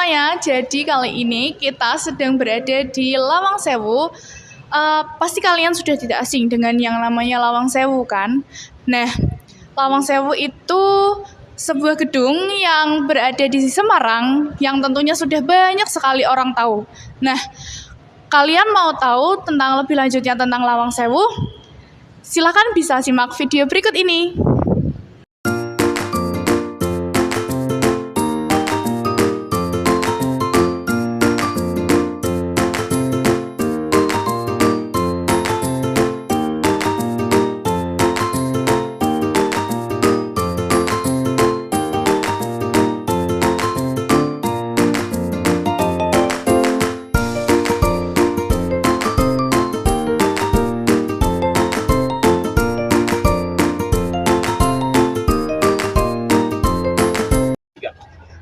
semuanya, jadi kali ini kita sedang berada di Lawang Sewu. Pasti kalian sudah tidak asing dengan yang namanya Lawang Sewu kan? Nah, Lawang Sewu itu sebuah gedung yang berada di Semarang yang tentunya sudah banyak sekali orang tahu. Nah, kalian mau tahu tentang lebih lanjutnya tentang Lawang Sewu? Silakan bisa simak video berikut ini.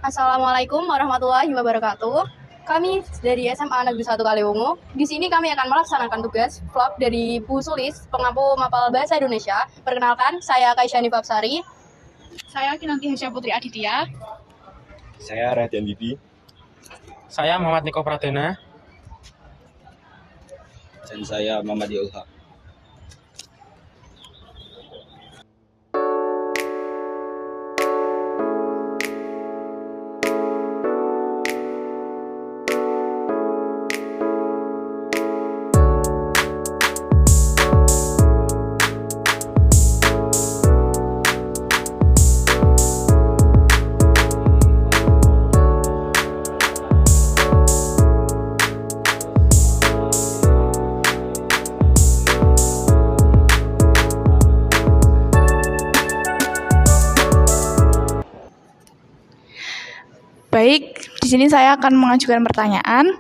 Assalamualaikum warahmatullahi wabarakatuh. Kami dari SMA Negeri 1 Kaliwungu. Di sini kami akan melaksanakan tugas vlog dari Bu Sulis, pengampu mapel bahasa Indonesia. Perkenalkan, saya Kaisyani Babsari. Saya Kinanti Hasya Putri Aditya. Saya Radian Bibi. Saya Muhammad Niko Pradana. Dan saya Muhammad Yulha. Baik, di sini saya akan mengajukan pertanyaan.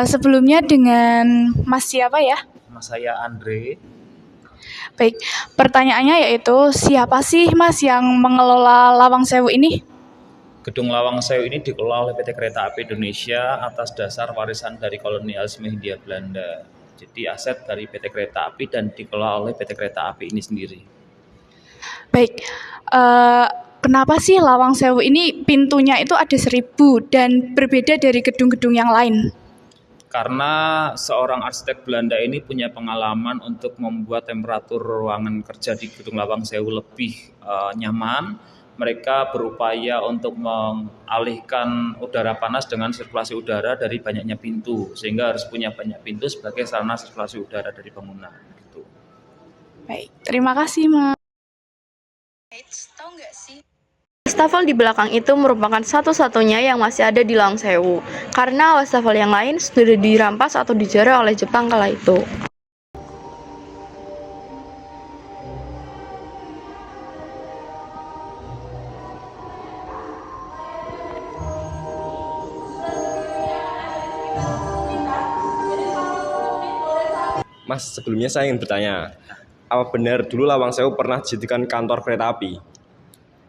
Sebelumnya dengan Mas siapa ya? Mas saya Andre. Baik, pertanyaannya yaitu siapa sih Mas yang mengelola Lawang Sewu ini? Gedung Lawang Sewu ini dikelola oleh PT Kereta Api Indonesia atas dasar warisan dari kolonialisme Hindia Belanda. Jadi aset dari PT Kereta Api dan dikelola oleh PT Kereta Api ini sendiri. Baik, kenapa sih Lawang Sewu ini pintunya itu ada 1000 dan berbeda dari gedung-gedung yang lain? Karena seorang arsitek Belanda ini punya pengalaman untuk membuat temperatur ruangan kerja di Gedung Lawang Sewu lebih nyaman. Mereka berupaya untuk mengalihkan udara panas dengan sirkulasi udara dari banyaknya pintu, sehingga harus punya banyak pintu sebagai sarana sirkulasi udara dari bangunan. Gitu. Baik, terima kasih Mas. Tahu nggak sih? Wastafel di belakang itu merupakan satu-satunya yang masih ada di Lawang Sewu, karena wastafel yang lain sudah dirampas atau dijara oleh Jepang kala itu. Mas, sebelumnya saya ingin bertanya, apa benar dulu Lawang Sewu pernah dijadikan kantor kereta api?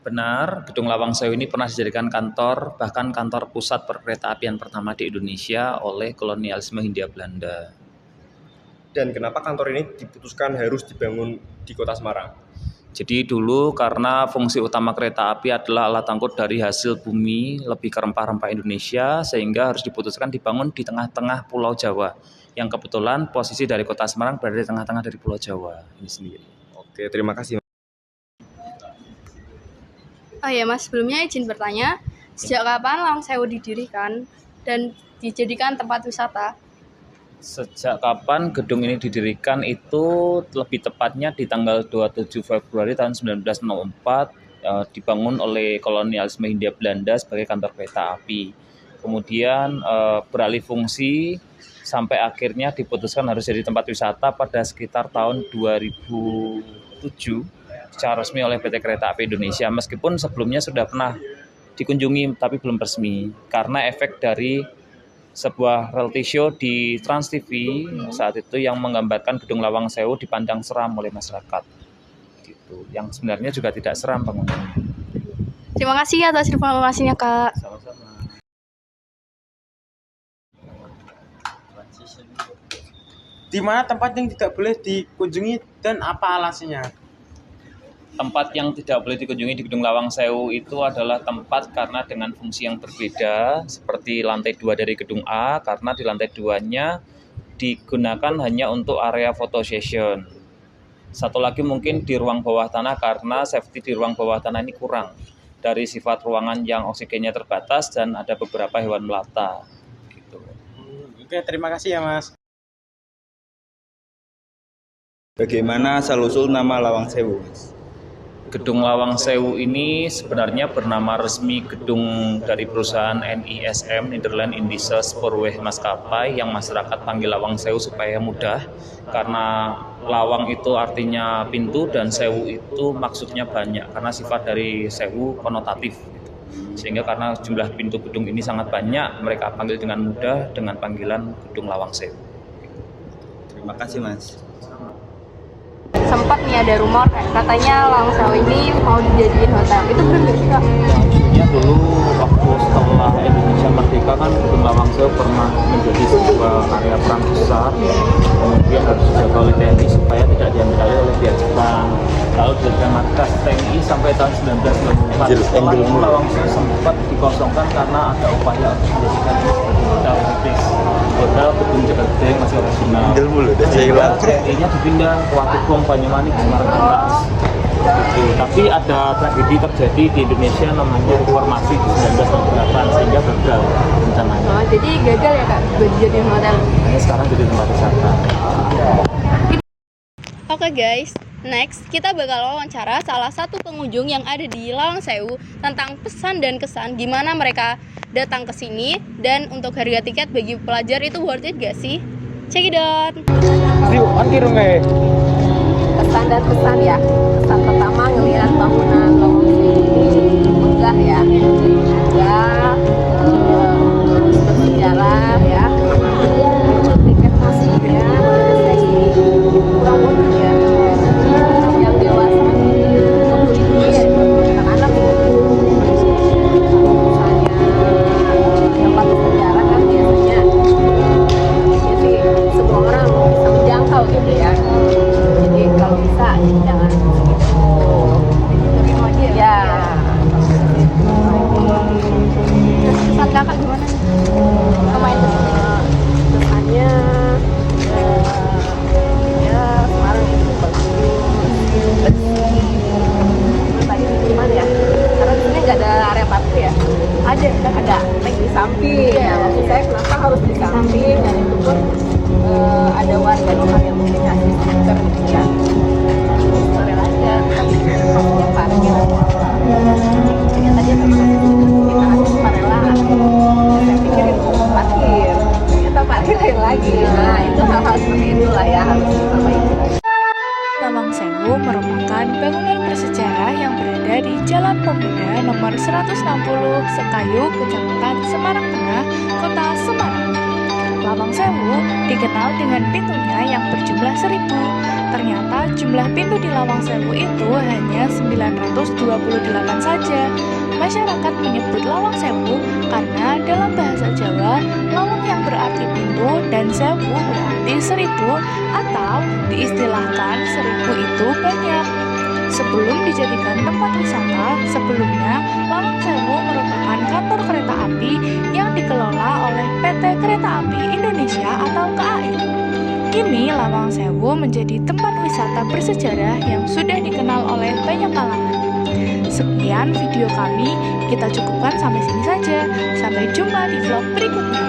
Benar, Gedung Lawang Sewu ini pernah dijadikan kantor, bahkan kantor pusat perkeretaapian pertama di Indonesia oleh kolonialisme Hindia Belanda. Dan kenapa kantor ini diputuskan harus dibangun di kota Semarang? Jadi dulu karena fungsi utama kereta api adalah alat angkut dari hasil bumi lebih ke rempah-rempah Indonesia, sehingga harus diputuskan dibangun di tengah-tengah Pulau Jawa. Yang kebetulan posisi dari kota Semarang berada di tengah-tengah dari Pulau Jawa ini sendiri. Oke, terima kasih. Oh ya Mas, sebelumnya izin bertanya, sejak kapan Lawang Sewu didirikan dan dijadikan tempat wisata? Sejak kapan gedung ini didirikan itu lebih tepatnya di tanggal 27 Februari tahun 1964 dibangun oleh kolonialisme Hindia Belanda sebagai kantor kereta api. Kemudian beralih fungsi sampai akhirnya diputuskan harus jadi tempat wisata pada sekitar tahun 2007 secara resmi oleh PT Kereta Api Indonesia. Meskipun sebelumnya sudah pernah dikunjungi tapi belum resmi karena efek dari sebuah reality show di Trans TV saat itu yang menggambarkan Gedung Lawang Sewu dipandang seram oleh masyarakat. Gitu. Yang sebenarnya juga tidak seram bangunannya. Terima kasih atas informasinya Kak. Sama-sama. Di mana tempat yang tidak boleh dikunjungi dan apa alasannya? Tempat yang tidak boleh dikunjungi di Gedung Lawang Sewu itu adalah tempat karena dengan fungsi yang berbeda, seperti lantai 2 dari Gedung A, karena di lantai 2-nya digunakan hanya untuk area photo session. Satu lagi mungkin di ruang bawah tanah, karena safety di ruang bawah tanah ini kurang dari sifat ruangan yang oksigennya terbatas dan ada beberapa hewan melata. Gitu. Oke, terima kasih ya Mas. Bagaimana asal-usul nama Lawang Sewu, Mas? Gedung Lawang Sewu ini sebenarnya bernama resmi gedung dari perusahaan NISM, Nederland Indische Spoorweg Maskapai, yang masyarakat panggil Lawang Sewu supaya mudah, karena lawang itu artinya pintu dan sewu itu maksudnya banyak, karena sifat dari sewu konotatif. Sehingga karena jumlah pintu gedung ini sangat banyak, mereka panggil dengan mudah dengan panggilan Gedung Lawang Sewu. Terima kasih, Mas. Sempat nih ada rumor katanya Lawang Sewu ini mau dijadiin hotel. Itu benar nggak sih Kak? Sebenarnya dulu waktu setelah Indonesia merdeka kan Gedung Lawang Sewu pernah menjadi sebuah area perang besar, kemudian harus dijaga oleh TNI supaya tidak diambil alih oleh pihak Jepang. Lalu dari markas TNI sampai tahun 1994. Setelah itu Lawang Sewu sempat dikosongkan karena ada upaya untuk menjadikan hotel gratis. Hotel Gedung Jagadeng masih original. TNI-nya dipindah ke Watugong, Banyumanik, Semarang Atas. Gitu. Tapi ada tragedi terjadi di Indonesia namanya reformasi di 1998 sehingga gagal rencananya. Oh, jadi gagal ya Kak buat dijadiin hotel. Ini sekarang jadi tempat wisata. Oke guys, next kita bakal wawancara salah satu pengunjung yang ada di Lawang Sewu tentang pesan dan kesan gimana mereka datang ke sini, dan untuk harga tiket bagi pelajar itu worth it gak sih? Check it out. Kesan dan pesan ya. Kesan pertama ngelihat bangunan Lawang Sewu ini megah ya, megah, bersejarah ya. Untuk tiket masuknya kurang lebih ya. Yang dewasa 60.000 ya, anak-anak misalnya tempat bersejarah kan biasanya jadi semua orang bisa menjangkau gitu ya. Jadi kalau bisa jangan segitu, lebih lagi ya. Pesan Kakak gimana nih? Kemarin Kesannya ya Semarang itu bagus, bersih. Terus tadi gimana ya? Karena di sini nggak ada area parkir ya. Ada di samping. Ya, maksud saya kenapa harus di samping, dan itu pun ada warga lokal yang mengindikasi stiker gitu ya. Sore aja, tapi maksudnya parkir. Ternyata dia memang kita harus parela. Saya pikir itu parkir, ternyata parkir lain lagi. Nah, itu hal-hal seperti itulah ya harus diperbaiki. Lawang Sewu merupakan bangunan bersejarah yang berada di Jalan Pemuda nomor 160 Sekayu, Kecamatan Semarang Tengah, Kota Semarang. Lawang Sewu dikenal dengan pintunya yang berjumlah 1000. Ternyata jumlah pintu di Lawang Sewu itu hanya 928 saja. Masyarakat menyebut Lawang Sewu karena dalam bahasa Jawa, lawang yang berarti pintu dan sewu berarti 1000, atau diistilahkan 1000 itu banyak. Sebelum dijadikan tempat wisata, sebelumnya Lawang Sewu merupakan kantor kereta api yang dikelola oleh PT Kereta Api Indonesia atau KAI. Kini Lawang Sewu menjadi tempat wisata bersejarah yang sudah dikenal oleh banyak kalangan. Sekian video kami, kita cukupkan sampai sini saja. Sampai jumpa di vlog berikutnya.